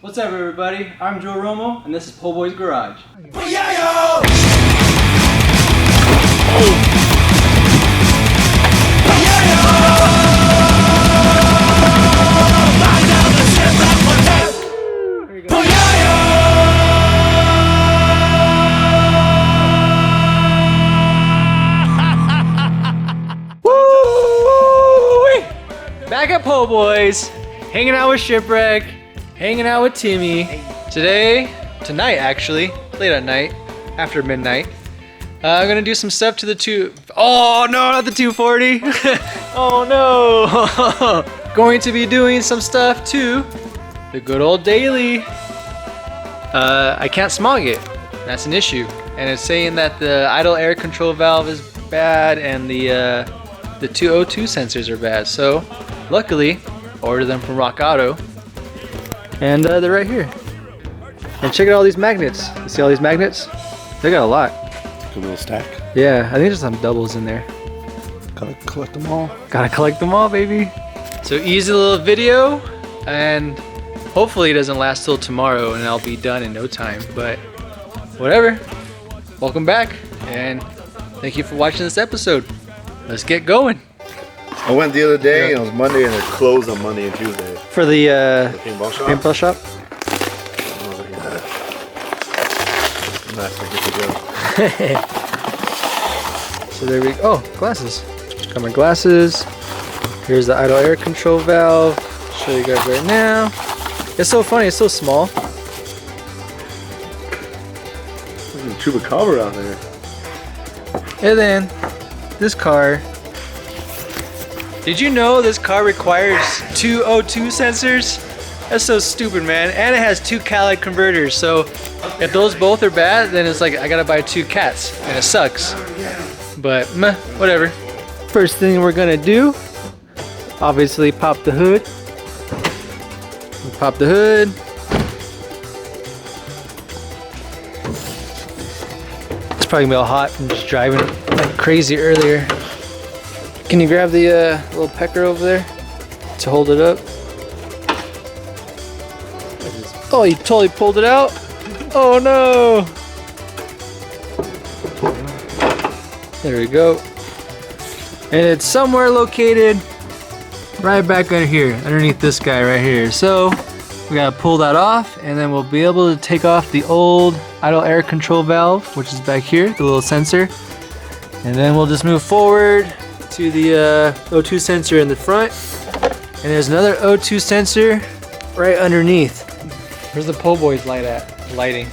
What's up, everybody? I'm Joe Romo, and this is POHBOYS Garage. Back at POHBOYS, hanging out with Shipwreck, hanging out with Timmy. Tonight actually, late at night, after midnight, I'm gonna do some stuff to the oh no, not the 240. Oh no. Going to be doing some stuff to the good old daily. I can't smog it, that's an issue. And it's saying that the idle air control valve is bad and the 202 sensors are bad. So luckily, ordered them from Rock Auto, and they're right here. And check out all these magnets. You see all these magnets? They got a lot. A little stack. Yeah, I think there's some doubles in there. Gotta collect them all. Gotta collect them all, baby. So easy little video, and hopefully it doesn't last till tomorrow and I'll be done in no time, but whatever. Welcome back, and thank you for watching this episode. Let's get going. I went the other day, and it was Monday, and they're closed on Monday and Tuesday. For the paintball shop? paintball shop? I was like, yeah. Nice, I get to go. So there we go. Oh, glasses. Got my glasses. Here's the idle air control valve. Show you guys right now. It's so funny, it's so small. There's a chupacabra out there. And then this car. Did you know this car requires 202 sensors? That's so stupid, man. And it has 2 catalytic converters. So if those both are bad, then it's like I gotta buy 2 cats, and it sucks. But meh, whatever. First thing we're gonna do, obviously pop the hood. Pop the hood. It's probably gonna be all hot from just driving like crazy earlier. Can you grab the little pecker over there to hold it up? Oh, you totally pulled it out? Oh no! There we go. And it's somewhere located right back under here, underneath this guy right here. So we gotta pull that off, and then we'll be able to take off the old idle air control valve, which is back here, the little sensor. And then we'll just move forward to the O2 sensor in the front, and there's another O2 sensor right underneath. Where's the POHBOYS lighting?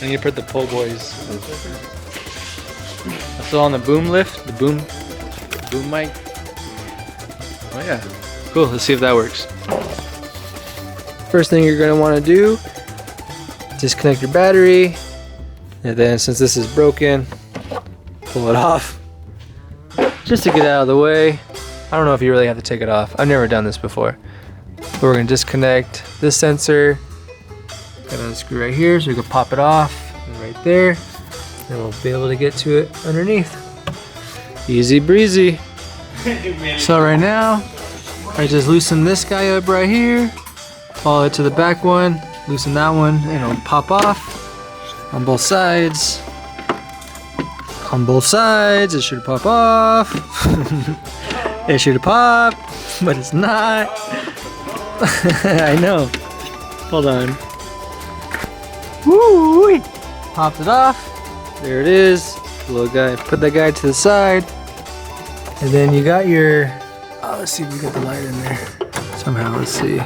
I need to put the POHBOYS. Also on the boom lift, the boom mic. Oh yeah, cool. Let's see if that works. First thing you're gonna want to do, disconnect your battery, and then since this is broken, pull it off. Just to get out of the way. I don't know if you really have to take it off. I've never done this before. But we're gonna disconnect this sensor. Got a screw right here, so we can pop it off. And right there. And we'll be able to get to it underneath. Easy breezy. So right now, I just loosen this guy up right here. Follow it to the back one. Loosen that one, and it'll pop off on both sides. On both sides, it should pop off. It should pop, but it's not. I know. Hold on. Woo! Popped it off. There it is. Little guy. Put that guy to the side. And then you got your. Oh, let's see if we got the light in there. Somehow, let's see.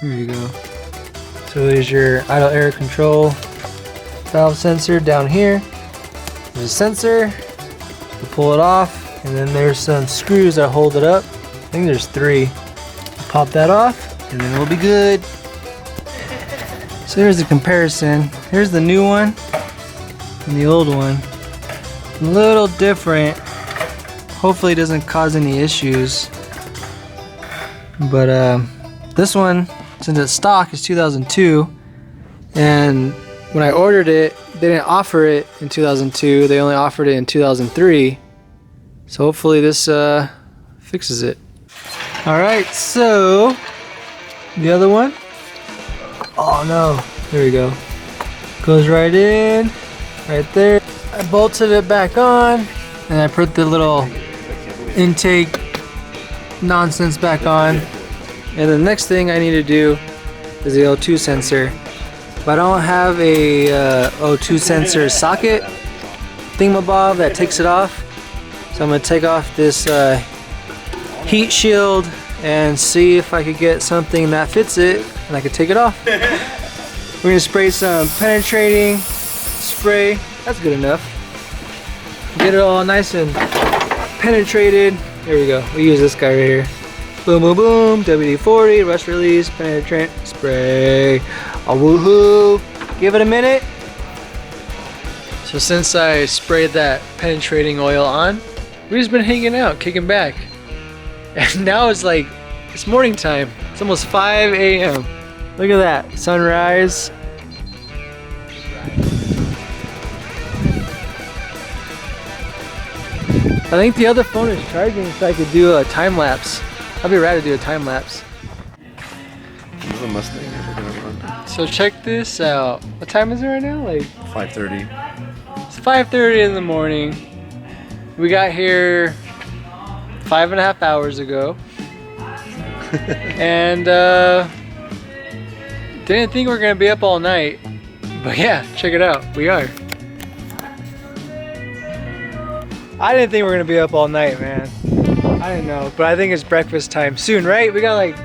Here you go. So there's your idle air control valve sensor down here. There's a sensor, you pull it off, and then there's some screws that hold it up. I think there's 3. Pop that off, and then we'll be good. So here's the comparison. Here's the new one and the old one. A little different. Hopefully it doesn't cause any issues. But this one, since it's stock, is 2002, and when I ordered it, they didn't offer it in 2002. They only offered it in 2003. So hopefully this fixes it. All right, so the other one, Oh no, there we go. Goes right in, right there. I bolted it back on, and I put the little intake nonsense back on. And the next thing I need to do is the O2 sensor. But I don't have a O2 sensor socket thingamabob that takes it off. So I'm gonna take off this heat shield and see if I could get something that fits it and I could take it off. We're gonna spray some penetrating spray. That's good enough. Get it all nice and penetrated. There we go. We use this guy right here. Boom, boom, boom. WD-40, rust release, penetrant spray. A woohoo. Give it a minute. So since I sprayed that penetrating oil on, we've just been hanging out, kicking back. And now it's like, it's morning time. It's almost 5 a.m. Look at that, sunrise. I think the other phone is charging so I could do a time lapse. I'd be rad to do a time lapse. There's a Mustang we're gonna run. So check this out. What time is it right now? Like 5:30. It's 5:30 in the morning. We got here 5.5 hours ago. And didn't think we were gonna be up all night. But yeah, check it out. We are. I didn't think we were gonna be up all night, man. I didn't know, but I think it's breakfast time soon, right? We got like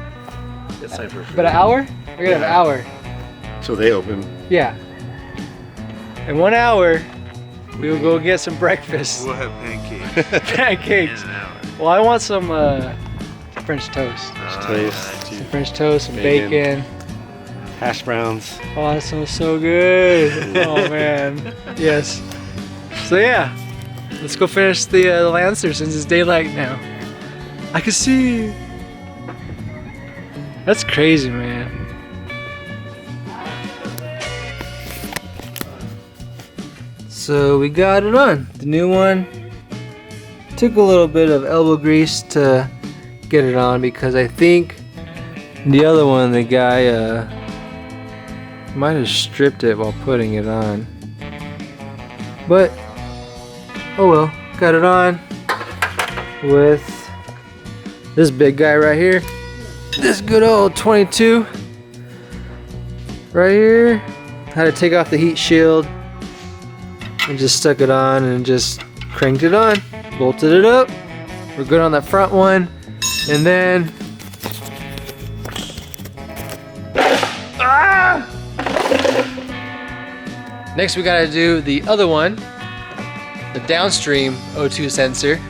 It's time for about an hour? We got an hour. So they open. Yeah. In 1 hour, we will go get some breakfast. We'll have pancakes. Pancakes. In an hour. Well, I want some French toast. Toast. French toast, some bacon. Hash browns. Oh, that sounds so good. Oh man. Yes. So yeah, let's go finish the Lancer since it's daylight now. I can see. That's crazy, man. So we got it on. The new one. Took a little bit of elbow grease to get it on because I think the other one, the guy might have stripped it while putting it on. But oh well, got it on with this big guy right here. This good old 22 right here. Had to take off the heat shield and just stuck it on and just cranked it on, bolted it up. We're good on that front one. And then next we gotta do the other one, the downstream O2 sensor.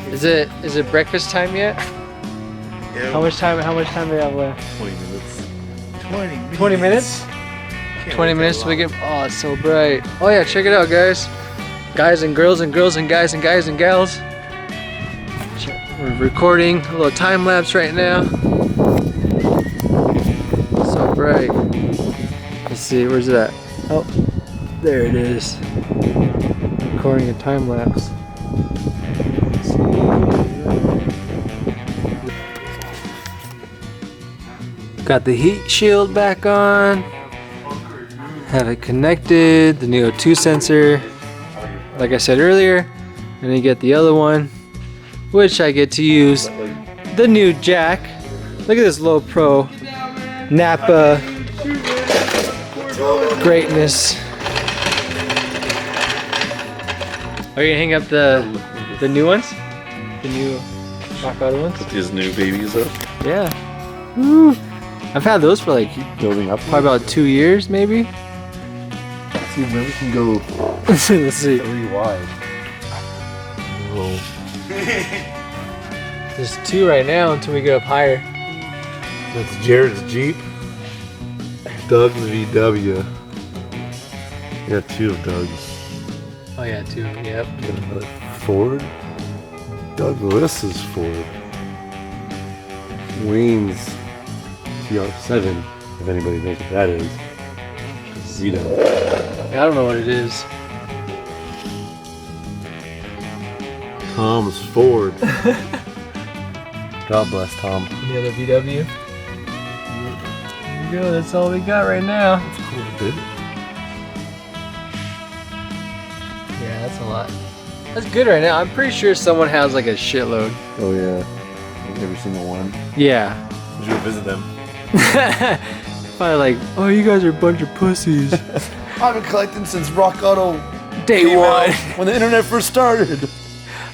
Is it breakfast time yet? Yeah. How much time do we have left? 20 minutes. 20 minutes? 20 minutes till we get, oh, it's so bright. Oh yeah, check it out, guys. Guys and girls and girls and guys and guys and gals. We're recording a little time lapse right now. So bright. Let's see, where's it at? Oh, there it is. Recording a time lapse. Got the heat shield back on. Have it connected, the new O2 sensor, like I said earlier. And then you get the other one, which I get to use the new jack. Look at this low pro Napa greatness. Are you gonna hang up the new ones? The new rock auto ones? Put these new babies up. Yeah. Woo. I've had those for like Building up. probably about 2 years, maybe. See, then we can go Let's see. 3 wide. Whoa. There's 2 right now until we get up higher. That's Jared's Jeep. Doug's VW. You got 2 of Doug's. Oh yeah, 2. Yep. You got another Ford. Douglas's Ford. Wayne's TR7, if anybody knows what that is. Zito. I don't know what it is. Tom's Ford. God bless Tom. Any other VW? you go. That's all we got right now. That's cool, dude. Yeah, that's a lot. That's good right now. I'm pretty sure someone has like a shitload. Oh yeah, like every single one. Yeah. We should go visit them. Probably like, oh, you guys are a bunch of pussies. I've been collecting since Rock Auto Day came one. out, when the internet first started.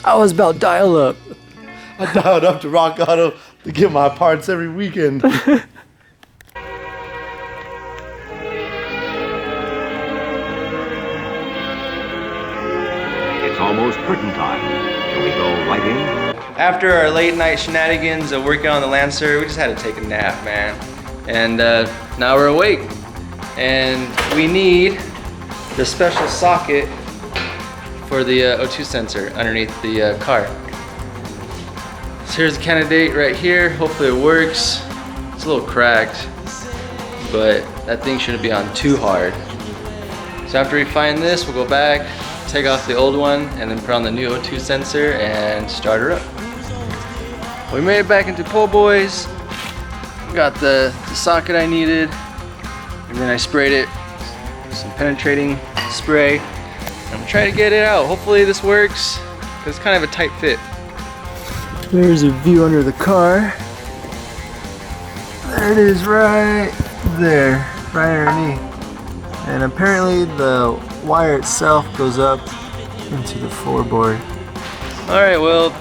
I was about dial up. I dialed up to Rock Auto to get my parts every weekend. It's almost curtain time. Shall we go right in? After our late night shenanigans of working on the Lancer, we just had to take a nap, man. And now we're awake. And we need the special socket for the O2 sensor underneath the car. So here's the candidate right here. Hopefully it works. It's a little cracked, but that thing shouldn't be on too hard. So after we find this, we'll go back, take off the old one, and then put on the new O2 sensor and start her up. We made it back into POHBOYS. Got the socket I needed, and then I sprayed it with some penetrating spray. I'm trying to get it out. Hopefully this works, because it's kind of a tight fit. There's a view under the car. There it is right there, right underneath. And apparently the wire itself goes up into the floorboard. All right, well,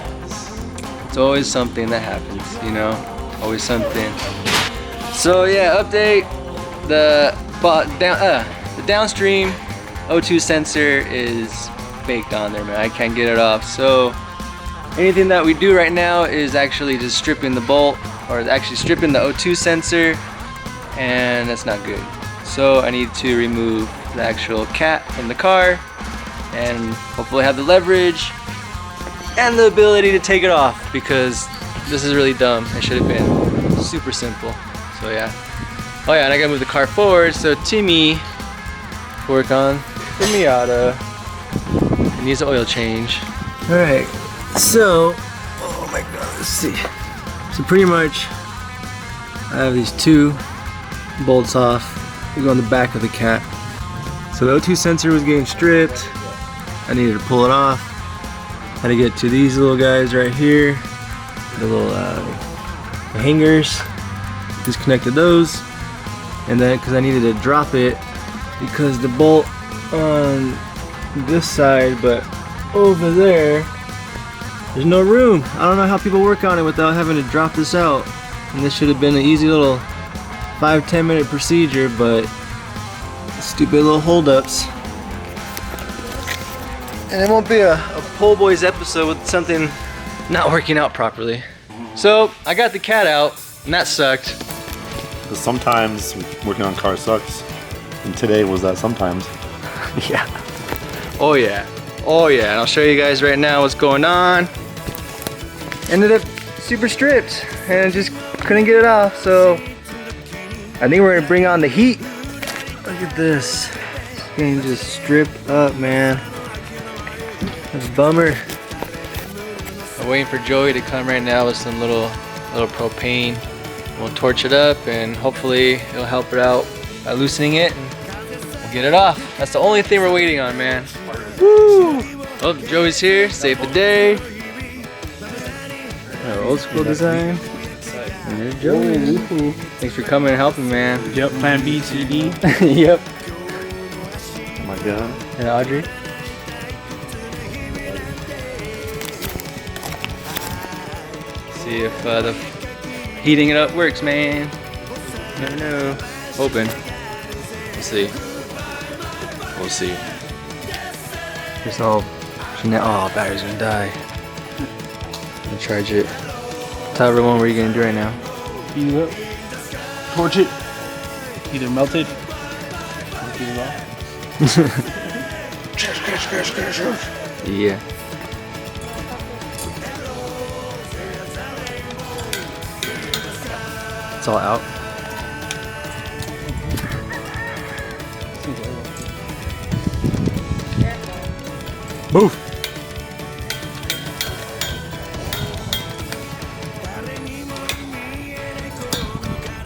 it's always something that happens, you know? Always something. So yeah, update. The downstream O2 sensor is baked on there, man. I can't get it off. So anything that we do right now is actually just stripping the bolt, or actually stripping the O2 sensor, and that's not good. So I need to remove the actual cat from the car, and hopefully have the leverage and the ability to take it off, because this is really dumb. It should have been super simple. So yeah. Oh yeah, and I gotta move the car forward so Timmy can work on the Miata. It needs an oil change. All right, so, oh my God, let's see. So pretty much, I have these two bolts off. They go on the back of the cat. So the O2 sensor was getting stripped. I needed to pull it off. Had to get to these little guys right here. The little hangers. Disconnected those. And then, because I needed to drop it, because the bolt on this side, but over there, there's no room. I don't know how people work on it without having to drop this out. And this should have been an easy little 5-10 minute procedure, but stupid little holdups. And it won't be a POHBOYS episode with something not working out properly. So I got the cat out, and that sucked. Because sometimes working on cars sucks, and today was that sometimes. Yeah. Oh yeah. Oh yeah. And I'll show you guys right now what's going on. Ended up super stripped and just couldn't get it off. So I think we're gonna bring on the heat. Look at this. This thing just stripped up, man. That's a bummer. I'm waiting for Joey to come right now with some little propane. We'll torch it up and hopefully it'll help it out by loosening it, and we'll get it off. That's the only thing we're waiting on, man. Woo! Oh, Joey's here, save the day. Our old school design. And there's Joey. Thanks for coming and helping, man. Yep, plan B, C, D. Yep. Oh my God. And Audrey. See if the heating it up works, man. You never know. Hoping. We'll see. We'll see. Here's all. Oh, battery's gonna die. I'm gonna charge it. Tell everyone what you're gonna do right now. Heat it up. Torch it. Either melt it or heat it off. Yeah. It's all out. Move.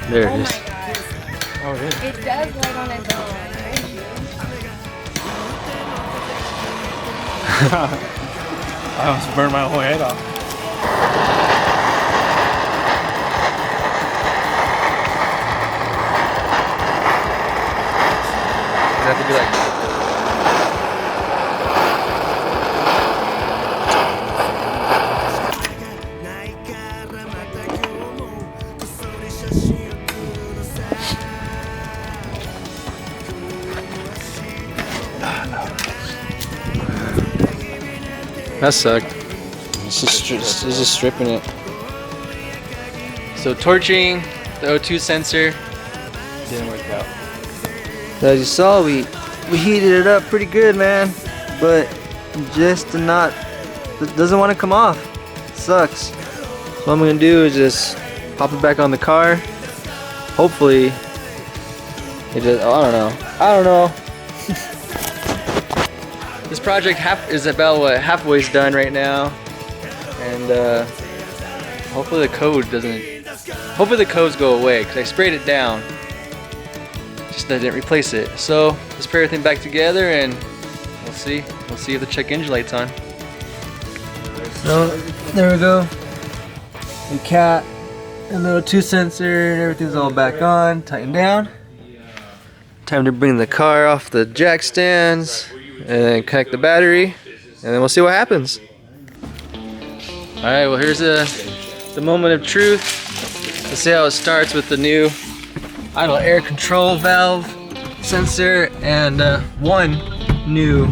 There it is. Oh, it is. It does light on its own. I almost burned my whole head off. Does it have to be like... That sucked. It's just stripping it. So torching the O2 sensor didn't work out. As you saw, we heated it up pretty good, man. But just it doesn't want to come off. Sucks. So what I'm gonna do is just pop it back on the car. Hopefully, it just. Oh, I don't know. This project is about halfway's done right now, and hopefully the code doesn't. Hopefully the codes go away because I sprayed it down. Just I didn't replace it. So let's put everything back together and we'll see. We'll see if the check engine light's on. So there we go. The cat and the O2 sensor and everything's all back on, tightened down. Time to bring the car off the jack stands and then connect the battery, and then we'll see what happens. Alright, well here's the moment of truth. Let's see how it starts with the new idle air control valve sensor and one new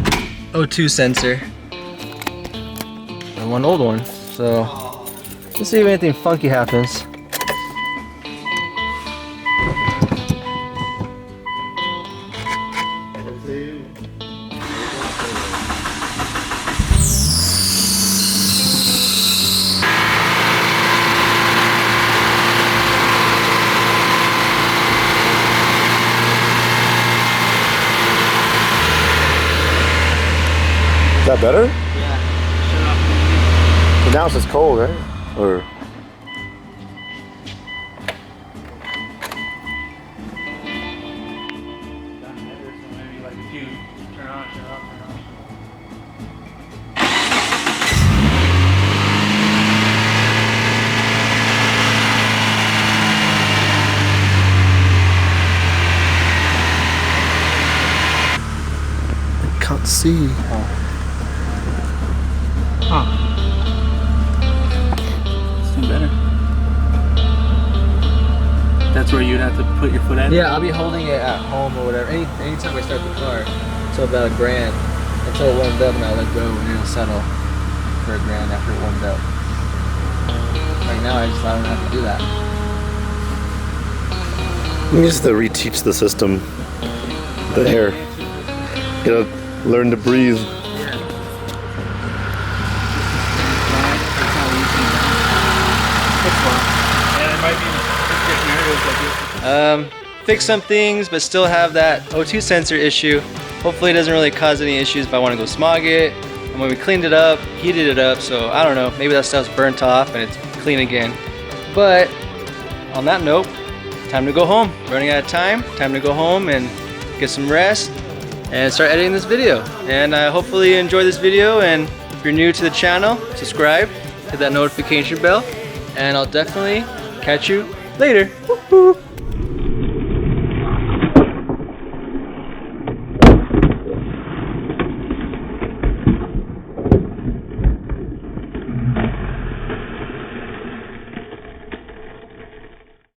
O2 sensor and one old one. So let's see if anything funky happens. Is that better? Yeah. But now it's just cold, right? Or I can't see. Huh. It's better. That's where you'd have to put your foot at? Yeah, I'll be holding it at home or whatever. Anytime I start the car, so about $1,000 until it warmed up and I let go and it'll settle for $1,000 after it warmed up. Right now I don't have to do that. You just have to reteach the system, the air. You gotta learn to breathe. Fix some things, but still have that O2 sensor issue. Hopefully it doesn't really cause any issues if I want to go smog it. And when we cleaned it up, heated it up, so I don't know, maybe that stuff's burnt off and it's clean again. But on that note, time to go home. Running out of time to go home and get some rest and start editing this video. And hopefully you enjoy this video, and if you're new to the channel, subscribe, hit that notification bell, and I'll definitely catch you later. Woo-hoo.